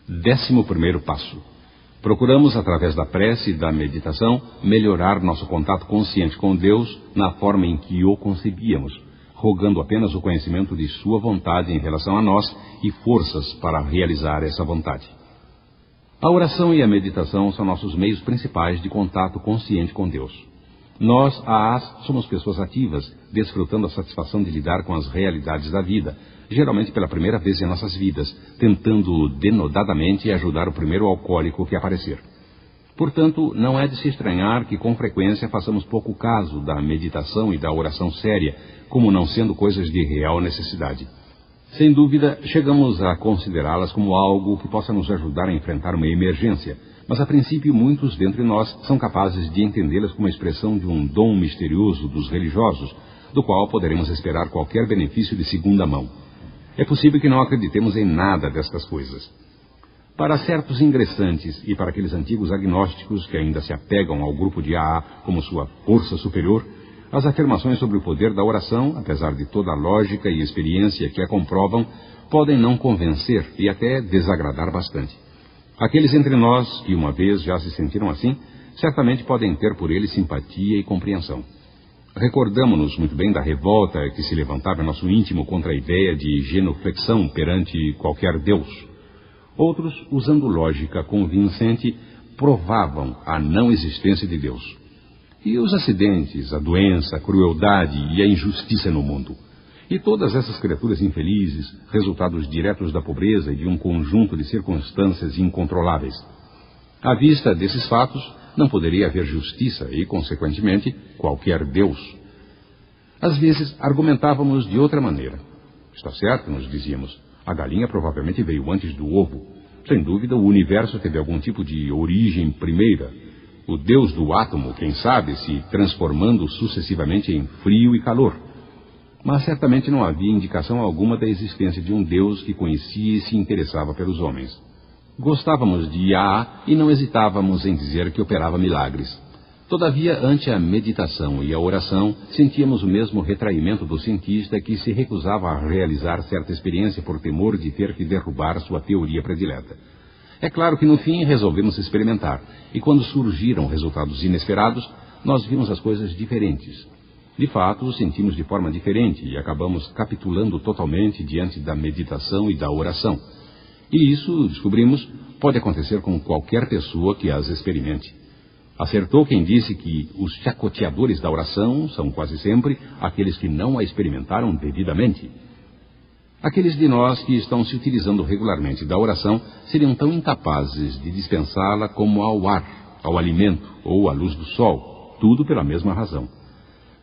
11º passo. Procuramos, através da prece e da meditação, melhorar nosso contato consciente com Deus na forma em que o concebíamos, rogando apenas o conhecimento de sua vontade em relação a nós e forças para realizar essa vontade. A oração e a meditação são nossos meios principais de contato consciente com Deus. Nós, AAs, somos pessoas ativas, desfrutando a satisfação de lidar com as realidades da vida, geralmente pela primeira vez em nossas vidas, tentando denodadamente ajudar o primeiro alcoólico que aparecer. Portanto, não é de se estranhar que com frequência façamos pouco caso da meditação e da oração séria, como não sendo coisas de real necessidade. Sem dúvida, chegamos a considerá-las como algo que possa nos ajudar a enfrentar uma emergência, mas a princípio muitos dentre nós são capazes de entendê-las como a expressão de um dom misterioso dos religiosos, do qual poderemos esperar qualquer benefício de segunda mão. É possível que não acreditemos em nada destas coisas. Para certos ingressantes e para aqueles antigos agnósticos que ainda se apegam ao grupo de AA como sua força superior, as afirmações sobre o poder da oração, apesar de toda a lógica e experiência que a comprovam, podem não convencer e até desagradar bastante. Aqueles entre nós que uma vez já se sentiram assim, certamente podem ter por ele simpatia e compreensão. Recordamo-nos muito bem da revolta que se levantava em nosso íntimo contra a ideia de genuflexão perante qualquer Deus. Outros, usando lógica convincente, provavam a não existência de Deus. E os acidentes, a doença, a crueldade e a injustiça no mundo. E todas essas criaturas infelizes, resultados diretos da pobreza e de um conjunto de circunstâncias incontroláveis. À vista desses fatos, não poderia haver justiça e, consequentemente, qualquer Deus. Às vezes, argumentávamos de outra maneira. Está certo, nos dizíamos, a galinha provavelmente veio antes do ovo. Sem dúvida, o universo teve algum tipo de origem primeira. O Deus do átomo, quem sabe, se transformando sucessivamente em frio e calor. Mas certamente não havia indicação alguma da existência de um Deus que conhecia e se interessava pelos homens. Gostávamos de AA e não hesitávamos em dizer que operava milagres. Todavia, ante a meditação e a oração, sentíamos o mesmo retraimento do cientista que se recusava a realizar certa experiência por temor de ter que derrubar sua teoria predileta. É claro que no fim resolvemos experimentar, e quando surgiram resultados inesperados, nós vimos as coisas diferentes. De fato, o sentimos de forma diferente e acabamos capitulando totalmente diante da meditação e da oração. E isso, descobrimos, pode acontecer com qualquer pessoa que as experimente. Acertou quem disse que os chacoteadores da oração são quase sempre aqueles que não a experimentaram devidamente. Aqueles de nós que estão se utilizando regularmente da oração seriam tão incapazes de dispensá-la como ao ar, ao alimento ou à luz do sol, tudo pela mesma razão.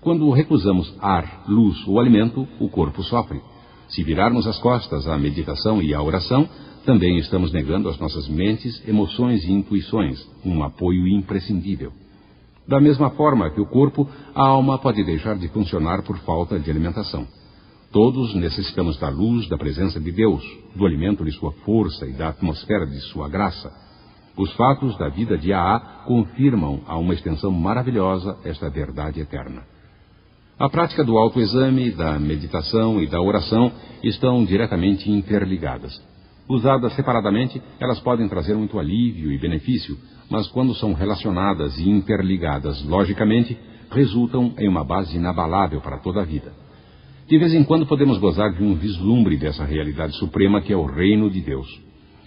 Quando recusamos ar, luz ou alimento, o corpo sofre. Se virarmos as costas à meditação e à oração, também estamos negando às nossas mentes, emoções e intuições um apoio imprescindível. Da mesma forma que o corpo, a alma pode deixar de funcionar por falta de alimentação. Todos necessitamos da luz, da presença de Deus, do alimento de sua força e da atmosfera de sua graça. Os fatos da vida de AA confirmam a uma extensão maravilhosa esta verdade eterna. A prática do autoexame, da meditação e da oração estão diretamente interligadas. Usadas separadamente, elas podem trazer muito alívio e benefício, mas quando são relacionadas e interligadas logicamente, resultam em uma base inabalável para toda a vida. De vez em quando podemos gozar de um vislumbre dessa realidade suprema que é o reino de Deus.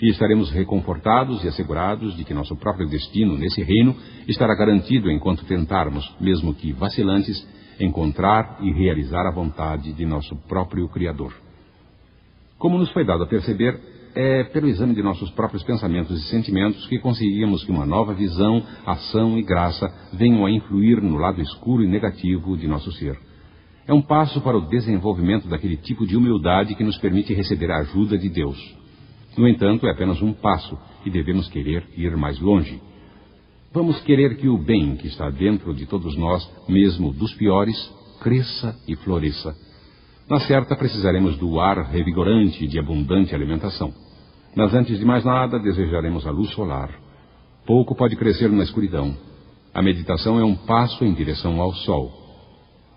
E estaremos reconfortados e assegurados de que nosso próprio destino nesse reino estará garantido enquanto tentarmos, mesmo que vacilantes, encontrar e realizar a vontade de nosso próprio Criador. Como nos foi dado a perceber, é pelo exame de nossos próprios pensamentos e sentimentos que conseguimos que uma nova visão, ação e graça venham a influir no lado escuro e negativo de nosso ser. É um passo para o desenvolvimento daquele tipo de humildade que nos permite receber a ajuda de Deus. No entanto, é apenas um passo e devemos querer ir mais longe. Vamos querer que o bem que está dentro de todos nós, mesmo dos piores, cresça e floresça. Na certa, precisaremos do ar revigorante e de abundante alimentação. Mas antes de mais nada, desejaremos a luz solar. Pouco pode crescer na escuridão. A meditação é um passo em direção ao sol.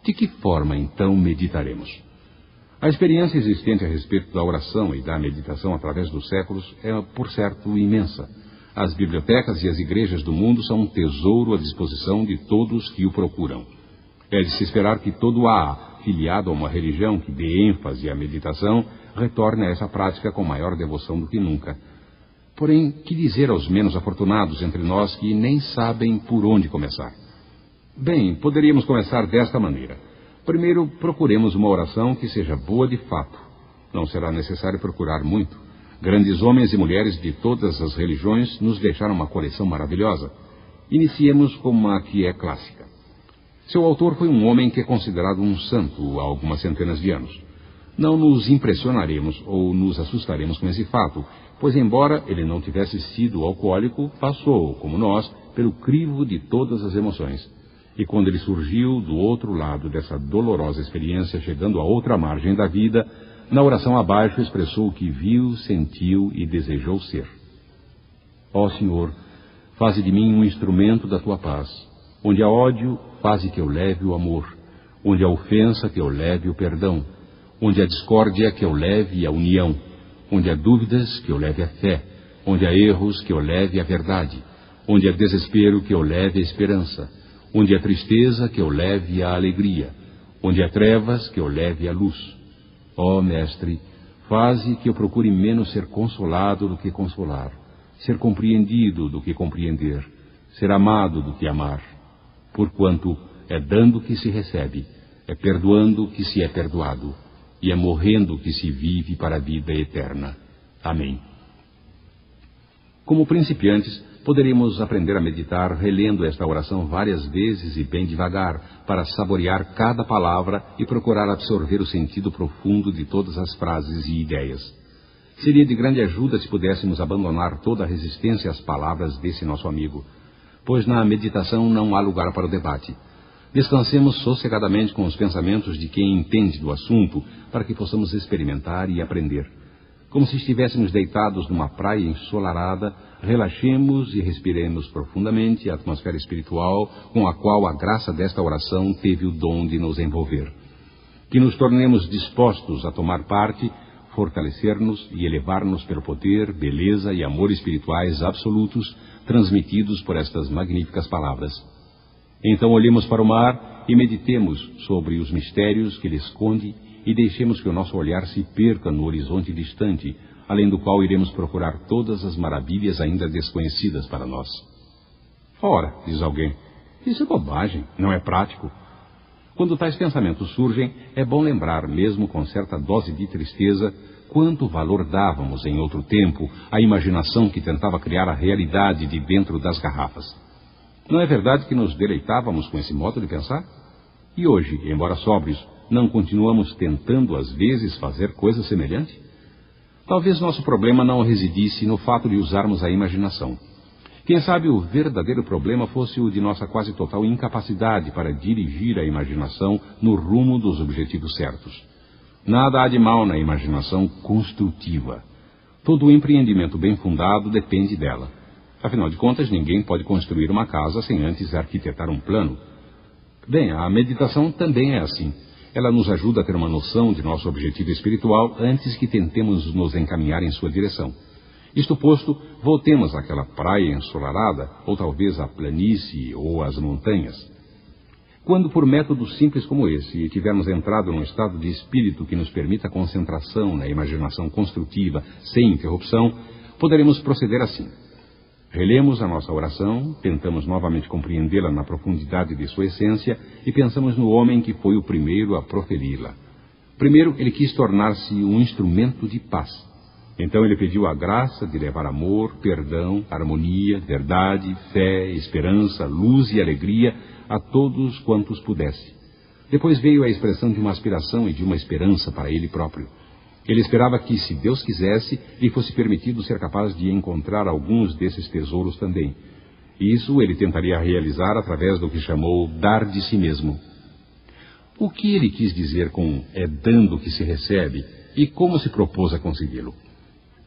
De que forma, então, meditaremos? A experiência existente a respeito da oração e da meditação através dos séculos é, por certo, imensa. As bibliotecas e as igrejas do mundo são um tesouro à disposição de todos que o procuram. É de se esperar que todo filiado a uma religião que dê ênfase à meditação retorne a essa prática com maior devoção do que nunca. Porém, que dizer aos menos afortunados entre nós que nem sabem por onde começar? Bem, poderíamos começar desta maneira. Primeiro, procuremos uma oração que seja boa de fato. Não será necessário procurar muito. Grandes homens e mulheres de todas as religiões nos deixaram uma coleção maravilhosa. Iniciemos com uma que é clássica. Seu autor foi um homem que é considerado um santo há algumas centenas de anos. Não nos impressionaremos ou nos assustaremos com esse fato, pois embora ele não tivesse sido alcoólico, passou, como nós, pelo crivo de todas as emoções. E quando ele surgiu do outro lado dessa dolorosa experiência, chegando à outra margem da vida, na oração abaixo expressou o que viu, sentiu e desejou ser. Ó Senhor, faze de mim um instrumento da tua paz. Onde há ódio, faze que eu leve o amor. Onde há ofensa, que eu leve o perdão. Onde há discórdia, que eu leve a união. Onde há dúvidas, que eu leve a fé. Onde há erros, que eu leve a verdade. Onde há desespero, que eu leve a esperança. Onde há tristeza, que eu leve a alegria. Onde há trevas, que eu leve a luz. Ó Mestre, faze que eu procure menos ser consolado do que consolar, ser compreendido do que compreender, ser amado do que amar. Porquanto é dando que se recebe, é perdoando que se é perdoado, e é morrendo que se vive para a vida eterna. Amém. Como principiantes, poderíamos aprender a meditar relendo esta oração várias vezes e bem devagar, para saborear cada palavra e procurar absorver o sentido profundo de todas as frases e ideias. Seria de grande ajuda se pudéssemos abandonar toda a resistência às palavras desse nosso amigo, pois na meditação não há lugar para o debate. Descansemos sossegadamente com os pensamentos de quem entende do assunto, para que possamos experimentar e aprender. Como se estivéssemos deitados numa praia ensolarada, relaxemos e respiremos profundamente a atmosfera espiritual com a qual a graça desta oração teve o dom de nos envolver. Que nos tornemos dispostos a tomar parte, fortalecer-nos e elevar-nos pelo poder, beleza e amor espirituais absolutos transmitidos por estas magníficas palavras. Então olhemos para o mar e meditemos sobre os mistérios que ele esconde e deixemos que o nosso olhar se perca no horizonte distante, além do qual iremos procurar todas as maravilhas ainda desconhecidas para nós. Ora, diz alguém, isso é bobagem, não é prático. Quando tais pensamentos surgem, é bom lembrar, mesmo com certa dose de tristeza, quanto valor dávamos em outro tempo à imaginação que tentava criar a realidade de dentro das garrafas. Não é verdade que nos deleitávamos com esse modo de pensar? E hoje, embora sóbrios, não continuamos tentando às vezes fazer coisa semelhante? Talvez nosso problema não residisse no fato de usarmos a imaginação. Quem sabe o verdadeiro problema fosse o de nossa quase total incapacidade para dirigir a imaginação no rumo dos objetivos certos. Nada há de mal na imaginação construtiva. Todo empreendimento bem fundado depende dela. Afinal de contas, ninguém pode construir uma casa sem antes arquitetar um plano. Bem, a meditação também é assim. Ela nos ajuda a ter uma noção de nosso objetivo espiritual antes que tentemos nos encaminhar em sua direção. Isto posto, voltemos àquela praia ensolarada, ou talvez à planície ou às montanhas. Quando por método simples como esse tivermos entrado num estado de espírito que nos permita concentração na imaginação construtiva, sem interrupção, poderemos proceder assim. Relemos a nossa oração, tentamos novamente compreendê-la na profundidade de sua essência e pensamos no homem que foi o primeiro a proferi-la. Primeiro, ele quis tornar-se um instrumento de paz. Então ele pediu a graça de levar amor, perdão, harmonia, verdade, fé, esperança, luz e alegria a todos quantos pudesse. Depois veio a expressão de uma aspiração e de uma esperança para ele próprio. Ele esperava que, se Deus quisesse, lhe fosse permitido ser capaz de encontrar alguns desses tesouros também. Isso ele tentaria realizar através do que chamou dar de si mesmo. O que ele quis dizer com é dando que se recebe e como se propôs a consegui-lo?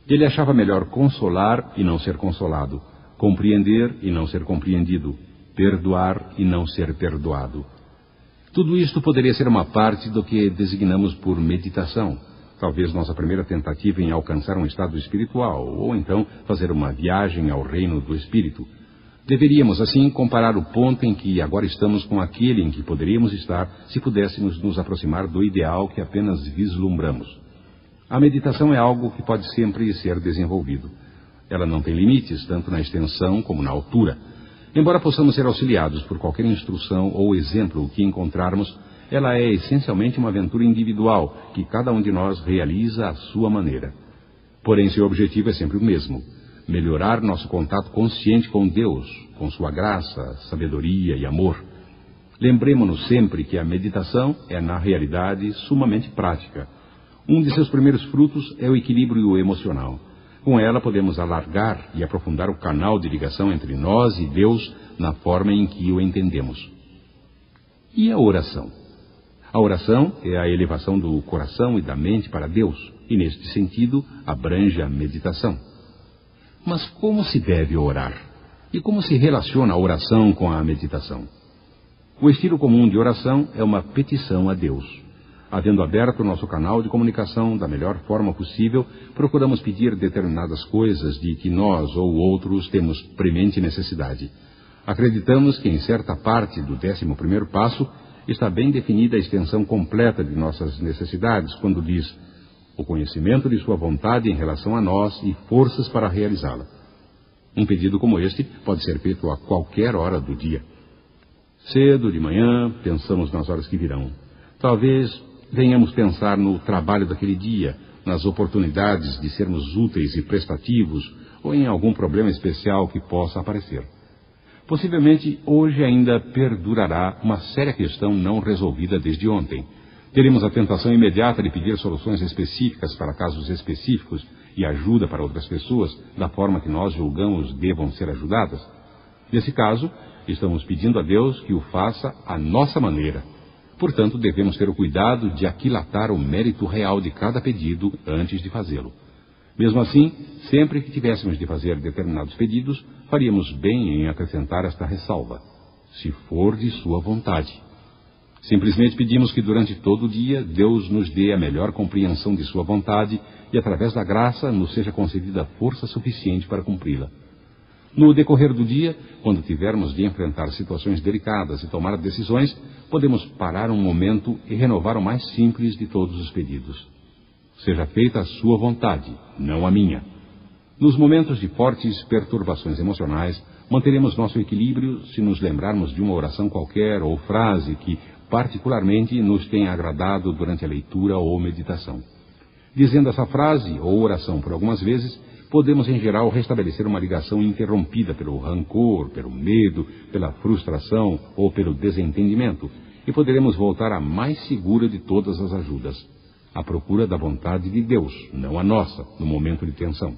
Ele achava melhor consolar e não ser consolado, compreender e não ser compreendido, perdoar e não ser perdoado. Tudo isto poderia ser uma parte do que designamos por meditação. Talvez nossa primeira tentativa em alcançar um estado espiritual, ou então fazer uma viagem ao reino do espírito. Deveríamos, assim, comparar o ponto em que agora estamos com aquele em que poderíamos estar se pudéssemos nos aproximar do ideal que apenas vislumbramos. A meditação é algo que pode sempre ser desenvolvido. Ela não tem limites, tanto na extensão como na altura. Embora possamos ser auxiliados por qualquer instrução ou exemplo que encontrarmos, ela é essencialmente uma aventura individual que cada um de nós realiza à sua maneira. Porém, seu objetivo é sempre o mesmo: melhorar nosso contato consciente com Deus, com sua graça, sabedoria e amor. Lembremo-nos sempre que a meditação é, na realidade, sumamente prática. Um de seus primeiros frutos é o equilíbrio emocional. Com ela podemos alargar e aprofundar o canal de ligação entre nós e Deus na forma em que o entendemos. E a oração? A oração é a elevação do coração e da mente para Deus, e neste sentido abrange a meditação. Mas como se deve orar? E como se relaciona a oração com a meditação? O estilo comum de oração é uma petição a Deus. Havendo aberto nosso canal de comunicação da melhor forma possível, procuramos pedir determinadas coisas de que nós ou outros temos premente necessidade. Acreditamos que em certa parte do 11º passo está bem definida a extensão completa de nossas necessidades, quando diz: o conhecimento de sua vontade em relação a nós e forças para realizá-la. Um pedido como este pode ser feito a qualquer hora do dia. Cedo, de manhã, pensamos nas horas que virão. Talvez venhamos pensar no trabalho daquele dia, nas oportunidades de sermos úteis e prestativos, ou em algum problema especial que possa aparecer. Possivelmente, hoje ainda perdurará uma séria questão não resolvida desde ontem. Teremos a tentação imediata de pedir soluções específicas para casos específicos e ajuda para outras pessoas, da forma que nós julgamos devam ser ajudadas. Nesse caso, estamos pedindo a Deus que o faça à nossa maneira. Portanto, devemos ter o cuidado de aquilatar o mérito real de cada pedido antes de fazê-lo. Mesmo assim, sempre que tivéssemos de fazer determinados pedidos, faríamos bem em acrescentar esta ressalva: se for de sua vontade. Simplesmente pedimos que durante todo o dia Deus nos dê a melhor compreensão de sua vontade e, através da graça, nos seja concedida força suficiente para cumpri-la. No decorrer do dia, quando tivermos de enfrentar situações delicadas e tomar decisões, podemos parar um momento e renovar o mais simples de todos os pedidos: seja feita a sua vontade, não a minha. Nos momentos de fortes perturbações emocionais, manteremos nosso equilíbrio se nos lembrarmos de uma oração qualquer ou frase que particularmente nos tenha agradado durante a leitura ou meditação. Dizendo essa frase ou oração por algumas vezes, podemos em geral restabelecer uma ligação interrompida pelo rancor, pelo medo, pela frustração ou pelo desentendimento, e poderemos voltar à mais segura de todas as ajudas: à procura da vontade de Deus, não a nossa, no momento de tensão.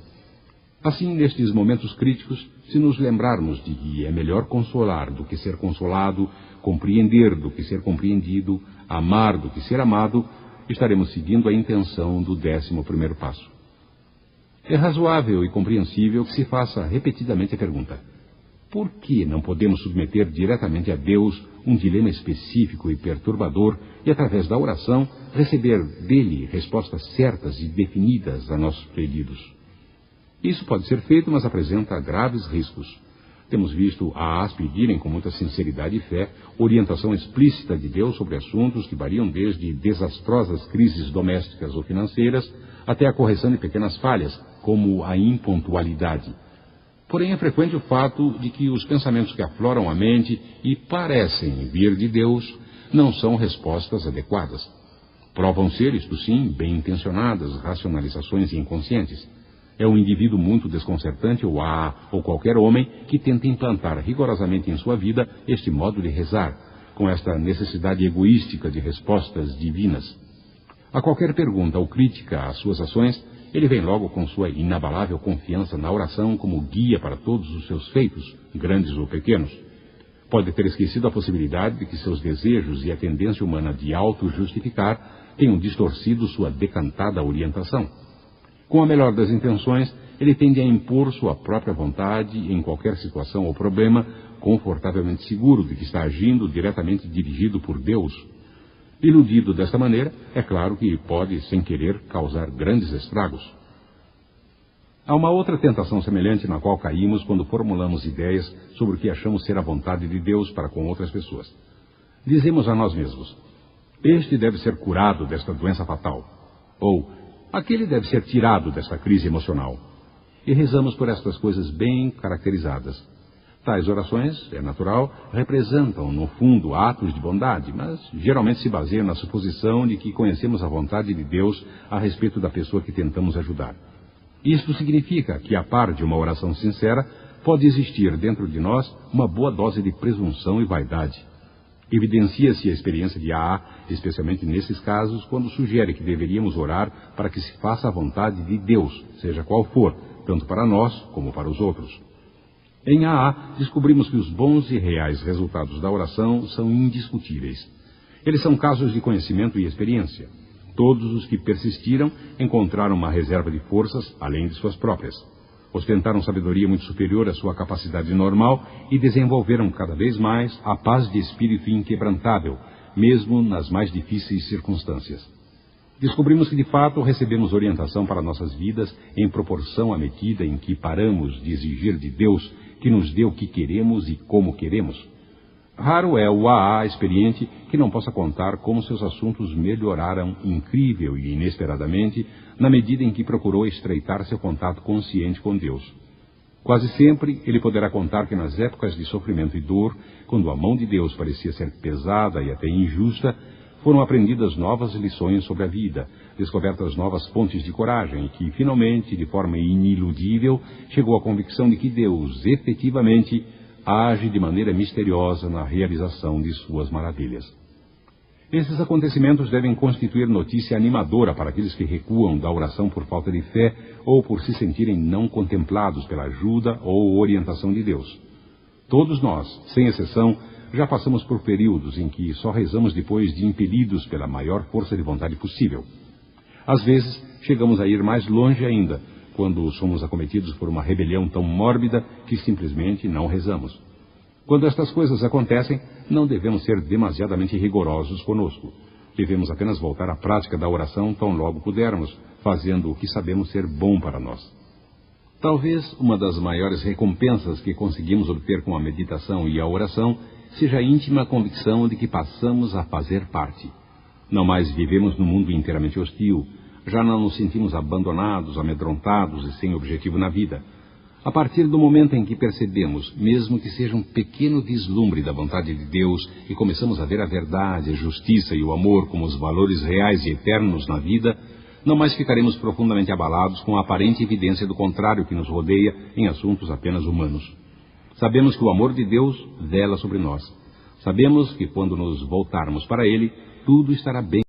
Assim, nestes momentos críticos, se nos lembrarmos de que é melhor consolar do que ser consolado, compreender do que ser compreendido, amar do que ser amado, estaremos seguindo a intenção do 11º passo. É razoável e compreensível que se faça repetidamente a pergunta: por que não podemos submeter diretamente a Deus um dilema específico e perturbador e, através da oração, receber dele respostas certas e definidas a nossos pedidos? Isso pode ser feito, mas apresenta graves riscos. Temos visto a AAS pedirem com muita sinceridade e fé orientação explícita de Deus sobre assuntos que variam desde desastrosas crises domésticas ou financeiras até a correção de pequenas falhas, como a impontualidade. Porém, é frequente o fato de que os pensamentos que afloram a mente e parecem vir de Deus não são respostas adequadas. Provam ser, isto sim, bem intencionadas racionalizações inconscientes. É um indivíduo muito desconcertante ou qualquer homem que tenta implantar rigorosamente em sua vida este modo de rezar, com esta necessidade egoística de respostas divinas. A qualquer pergunta ou crítica às suas ações, ele vem logo com sua inabalável confiança na oração como guia para todos os seus feitos, grandes ou pequenos. Pode ter esquecido a possibilidade de que seus desejos e a tendência humana de auto-justificar tenham distorcido sua decantada orientação. Com a melhor das intenções, ele tende a impor sua própria vontade em qualquer situação ou problema, confortavelmente seguro de que está agindo diretamente dirigido por Deus. Iludido desta maneira, é claro que pode, sem querer, causar grandes estragos. Há uma outra tentação semelhante na qual caímos quando formulamos ideias sobre o que achamos ser a vontade de Deus para com outras pessoas. Dizemos a nós mesmos: este deve ser curado desta doença fatal, ou aquele deve ser tirado desta crise emocional. E rezamos por estas coisas bem caracterizadas. Tais orações, é natural, representam, no fundo, atos de bondade, mas geralmente se baseiam na suposição de que conhecemos a vontade de Deus a respeito da pessoa que tentamos ajudar. Isto significa que, a par de uma oração sincera, pode existir dentro de nós uma boa dose de presunção e vaidade. Evidencia-se a experiência de AA, especialmente nesses casos, quando sugere que deveríamos orar para que se faça a vontade de Deus, seja qual for, tanto para nós como para os outros. Em AA, descobrimos que os bons e reais resultados da oração são indiscutíveis. Eles são casos de conhecimento e experiência. Todos os que persistiram encontraram uma reserva de forças além de suas próprias. Ostentaram sabedoria muito superior à sua capacidade normal e desenvolveram cada vez mais a paz de espírito inquebrantável, mesmo nas mais difíceis circunstâncias. Descobrimos que, de fato, recebemos orientação para nossas vidas em proporção à medida em que paramos de exigir de Deus que nos dê o que queremos e como queremos. Raro é o AA experiente que não possa contar como seus assuntos melhoraram incrível e inesperadamente na medida em que procurou estreitar seu contato consciente com Deus. Quase sempre ele poderá contar que nas épocas de sofrimento e dor, quando a mão de Deus parecia ser pesada e até injusta, foram aprendidas novas lições sobre a vida, descobertas novas fontes de coragem e que, finalmente, de forma iniludível, chegou à convicção de que Deus, efetivamente, age de maneira misteriosa na realização de suas maravilhas. Esses acontecimentos devem constituir notícia animadora para aqueles que recuam da oração por falta de fé ou por se sentirem não contemplados pela ajuda ou orientação de Deus. Todos nós, sem exceção, já passamos por períodos em que só rezamos depois de impelidos pela maior força de vontade possível. Às vezes, chegamos a ir mais longe ainda, quando somos acometidos por uma rebelião tão mórbida que simplesmente não rezamos. Quando estas coisas acontecem, não devemos ser demasiadamente rigorosos conosco. Devemos apenas voltar à prática da oração tão logo pudermos, fazendo o que sabemos ser bom para nós. Talvez uma das maiores recompensas que conseguimos obter com a meditação e a oração seja a íntima convicção de que passamos a fazer parte. Não mais vivemos num mundo inteiramente hostil, já não nos sentimos abandonados, amedrontados e sem objetivo na vida. A partir do momento em que percebemos, mesmo que seja um pequeno vislumbre da vontade de Deus, e começamos a ver a verdade, a justiça e o amor como os valores reais e eternos na vida, não mais ficaremos profundamente abalados com a aparente evidência do contrário que nos rodeia em assuntos apenas humanos. Sabemos que o amor de Deus vela sobre nós. Sabemos que quando nos voltarmos para Ele, tudo estará bem.